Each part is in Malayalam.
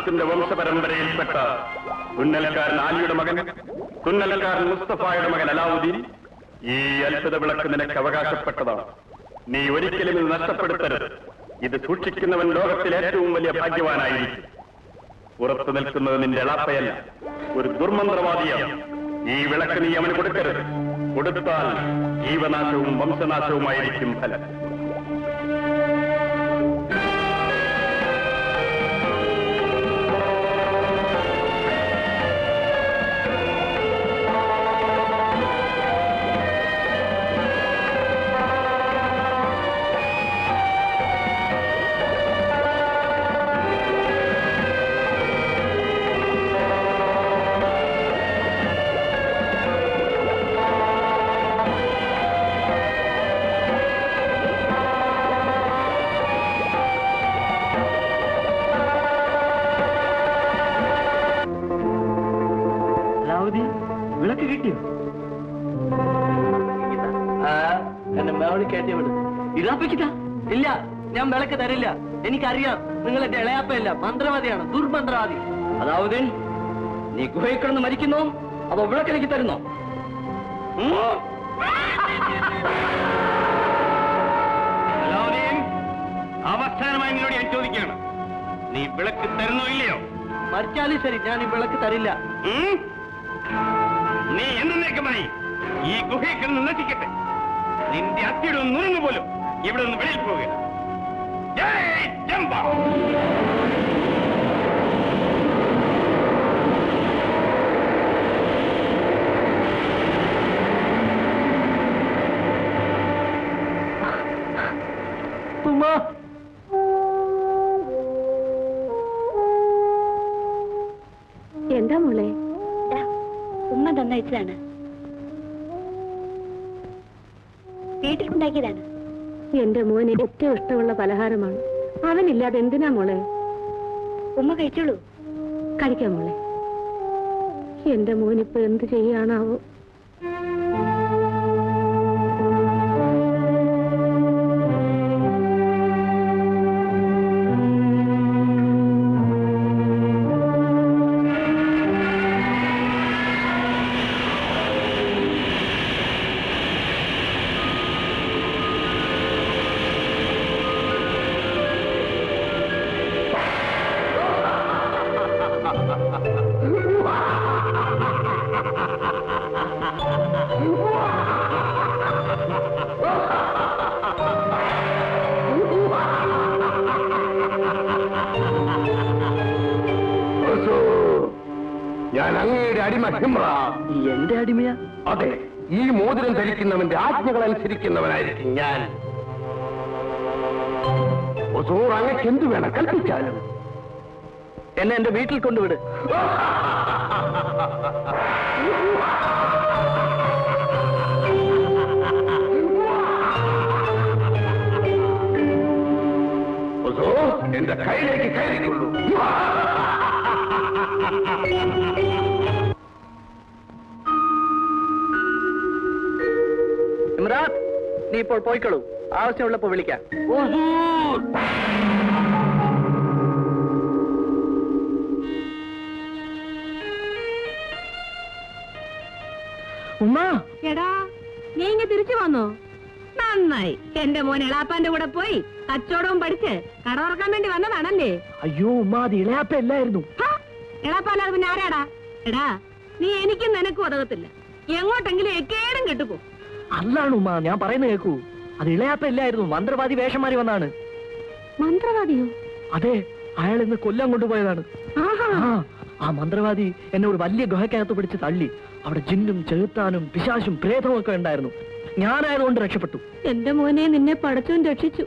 ആദത്തിന്റെ വംശപരമ്പരയിൽപ്പെട്ട തുന്നൽക്കാരൻ ആലിയുടെ മകൻ, തുന്നൽക്കാരൻ മുസ്തഫായുടെ മകൻ അലാവുദ്ദീൻ, ഈ അത്ഭുത വിളക്ക് നിനക്ക് അവകാശപ്പെട്ടതാണ്. നീ ഒരിക്കലും ഇത് നഷ്ടപ്പെടുത്തരുത്. ഇത് സൂക്ഷിക്കുന്നവൻ ലോകത്തിലെ ഏറ്റവും വലിയ ഭാഗ്യവാനായിരിക്കും. പുറത്തു നിൽക്കുന്നത് നിന്റെ എളാപ്പയല്ല, ഒരു ദുർമന്ത്രവാദിയാണ്. ഈ വിളക്ക് നീ അവന് കൊടുക്കരുത്. കൊടുത്താൽ ജീവനാശവും വംശനാശവുമായിരിക്കും ഫലം. വിളക്ക് കിട്ടിയോ? എന്നെ മേളി കയറ്റി വിടും. ഇളാപ്പിക്കില്ല. ഇല്ല, ഞാൻ വിളക്ക് തരില്ല. എനിക്കറിയാം നിങ്ങൾ എന്റെ ഇളയാപ്പയല്ല, മന്ത്രവാദിയാണ്, ദുർമന്ത്രവാദി. അതാവുദ്ദീൻ, നീ ഗുഹയിൽ കിടന്ന് മരിക്കുന്നോ അതോ വിളക്കെനിക്ക് തരുന്നോ? അവസാനമായി നിന്നോട് ഞാൻ ചോദിക്കുകയാണ്, നീ വിളക്ക് തരുന്നോ ഇല്ലയോ? മരിച്ചാലും ശരി, ഞാൻ ഈ വിളക്ക് തരില്ല. നീ എന്നേക്കുമായി ഈ ഗുഹയിൽ കിടന്ന് നശിക്കട്ടെ. നിന്റെ അത്തിയുടെ നുറുങ്ങു പോലും ഇവിടെ നിന്ന് വെളിയിൽ പോവുക. ജയ് ജംബ. എന്താ മോളെ? ഉമ്മ തന്നയച്ചതാണ്, വീട്ടിലുണ്ടാക്കിയതാണ്. എന്റെ മോന് ഏറ്റവും ഇഷ്ടമുള്ള പലഹാരമാണ്. അവനില്ലാതെ എന്തിനാ മോളെ? ഉമ്മ കഴിച്ചോളൂ. കഴിക്കാം മോളെ. എന്റെ മോനിപ്പോ എന്ത് ചെയ്യാനാവോ? ഞാൻ അങ്ങയുടെ അടിമ ഹിമ്ര. എന്റെ അടിമയാ? അതെ, ഈ മോതിരം ധരിക്കുന്നവന്റെ ആജ്ഞകൾ അനുസരിക്കുന്നവനായിരിക്കും ഞാൻ. അങ്ങക്ക് എന്തു വേണം കൽപ്പിച്ചാലും. എന്നെ എന്റെ വീട്ടിൽ കൊണ്ടുവിട്. എന്റെ കയ്യിലേക്ക് കയറിക്കൊള്ളൂ. ഇമ്രാത്ത്, നീ ഇപ്പോൾ പോയിക്കളൂ. ആവശ്യമുള്ളപ്പോ വിളിക്കാം. ഉമ്മ, എടാ, നീ ഇങ്ങ് തിരിച്ചു വന്നോ? നന്നായി. എന്റെ മോൻ എളാപ്പാന്റെ കൂടെ പോയി കച്ചവടവും പഠിച്ച് കട തുറക്കാൻ വേണ്ടി വന്നതാണല്ലേ? അയ്യോ ഉമ്മ, അത് ഇളയാപ്പ അല്ലായിരുന്നു. എളാപ്പാല്ലാതെ പിന്നെ ആരാടാ? എടാ, നീ എനിക്കും നിനക്കും ഉതകത്തില്ല. എങ്ങോട്ടെങ്കിലും എക്കേടും കെട്ടുപോ. അല്ലാണ് ഉമ്മ, ഞാൻ പറയുന്നത് കേൾക്കൂ. അത് ഇളയാപ്പ ഇല്ലായിരുന്നു, മന്ത്രവാദി വേഷം മാറി വന്നാണ്. മന്ത്രവാദിയോ? അതെ, അയാൾ ഇന്ന് കൊല്ലാൻ കൊണ്ടുപോയതാണ്. ആ മന്ത്രവാദി എന്നോട് വലിയ ഗുഹയ്ക്കകത്ത് പിടിച്ച് തള്ളി. അവിടെ ജിന്നും ചെറുത്താനും പിശാശും പ്രേതവും ഒക്കെ ഉണ്ടായിരുന്നു. ഞാനായതുകൊണ്ട് രക്ഷപ്പെട്ടു. എന്റെ മോനെ നിന്നെ പടച്ചോൻ രക്ഷിച്ചു.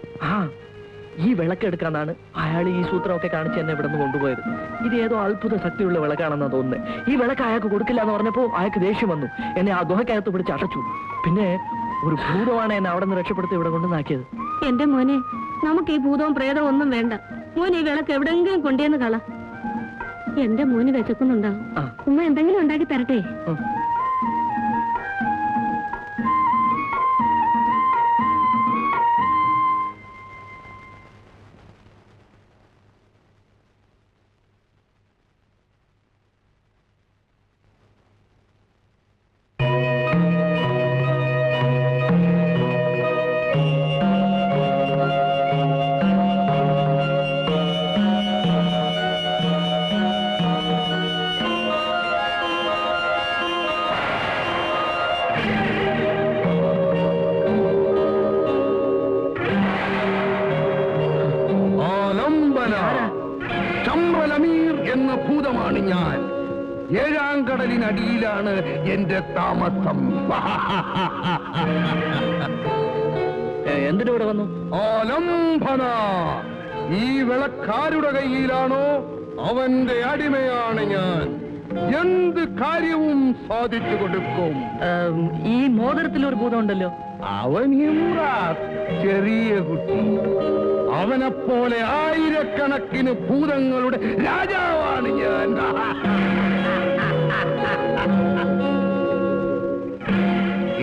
ഈ വിളക്കെടുക്കാന്നാണ് അയാൾ ഈ സൂത്രമൊക്കെ കാണിച്ച് എന്നെ ഇവിടെ നിന്ന് കൊണ്ടുപോയത്. ഇത് ഏതോ അത്ഭുത ശക്തിയുള്ള വിളക്കാണെന്നാ തോന്നുന്നത്. ഈ വിളക്ക് അയാൾക്ക് കൊടുക്കില്ല എന്ന് പറഞ്ഞപ്പോ അയാൾക്ക് ദേഷ്യം വന്നു. എന്നെ ആ ഗുഹയ്ക്കകത്ത് പിടിച്ച് അടച്ചു. പിന്നെ ഒരു ഭൂതമാണ് എന്നെ അവിടെ നിന്ന് രക്ഷപ്പെടുത്തി ഇവിടെ കൊണ്ടുവന്നാക്കിയത്. എന്റെ മോനെ, നമുക്ക് ഈ ഭൂതവും പ്രേതവും ഒന്നും വേണ്ട. മോൻ ഈ വിളക്ക് എവിടെങ്കിലും കൊണ്ടുവന്ന് കള. എന്റെ മോന് വിശക്കുന്നുണ്ടാവും. ഉമ്മ എന്തെങ്കിലും ഉണ്ടാക്കി തരട്ടെ? ഞാൻ. 7-ാം കടലിനടിയിലാണ് എന്റെ താമസം. എന്തിനു ഇവിടെ വന്നു? ആലംബന. ഈ വിളക്കാരുടെ കയ്യിലാണോ അവന്റെ അടിമയാണ് ഞാൻ. എന്ത് കാര്യവും സാധിച്ചു കൊടുക്കും. ഈ മോതിരത്തിൽ ഒരു ഭൂതം ഉണ്ടല്ലോ. അവൻ ഇമ്രാത്ത്, ചെറിയ കുട്ടി. അവനെപ്പോലെ ആയിരക്കണക്കിന് ഭൂതങ്ങളുടെ രാജാവാണ് ഞാൻ.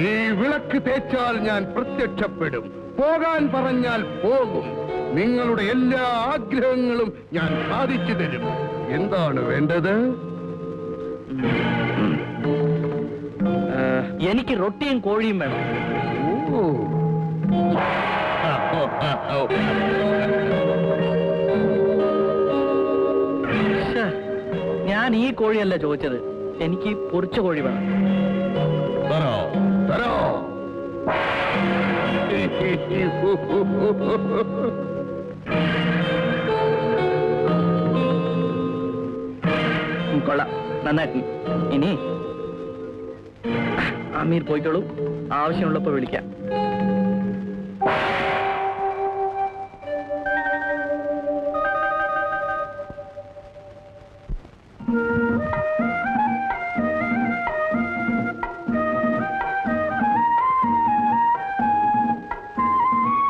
ഈ വിളക്ക് തേച്ചാൽ ഞാൻ പ്രത്യക്ഷപ്പെടും. പോകാൻ പറഞ്ഞാൽ പോകും. നിങ്ങളുടെ എല്ലാ ആഗ്രഹങ്ങളും ഞാൻ സാധിച്ചു തരും. എന്താണ് വേണ്ടത്? എനിക്ക് റൊട്ടിയും കോഴിയും വേണം. ഓ, ഞാൻ ഈ കോഴിയല്ല ചോദിച്ചത്, എനിക്ക് പൊരിച്ച കോഴി വേണം. തരോ തരോ. കൊള്ളാം, നന്നായിട്ട്. ഇനി അമീർ പോയിക്കോളൂ, ആവശ്യമുള്ളപ്പോ വിളിക്കാം.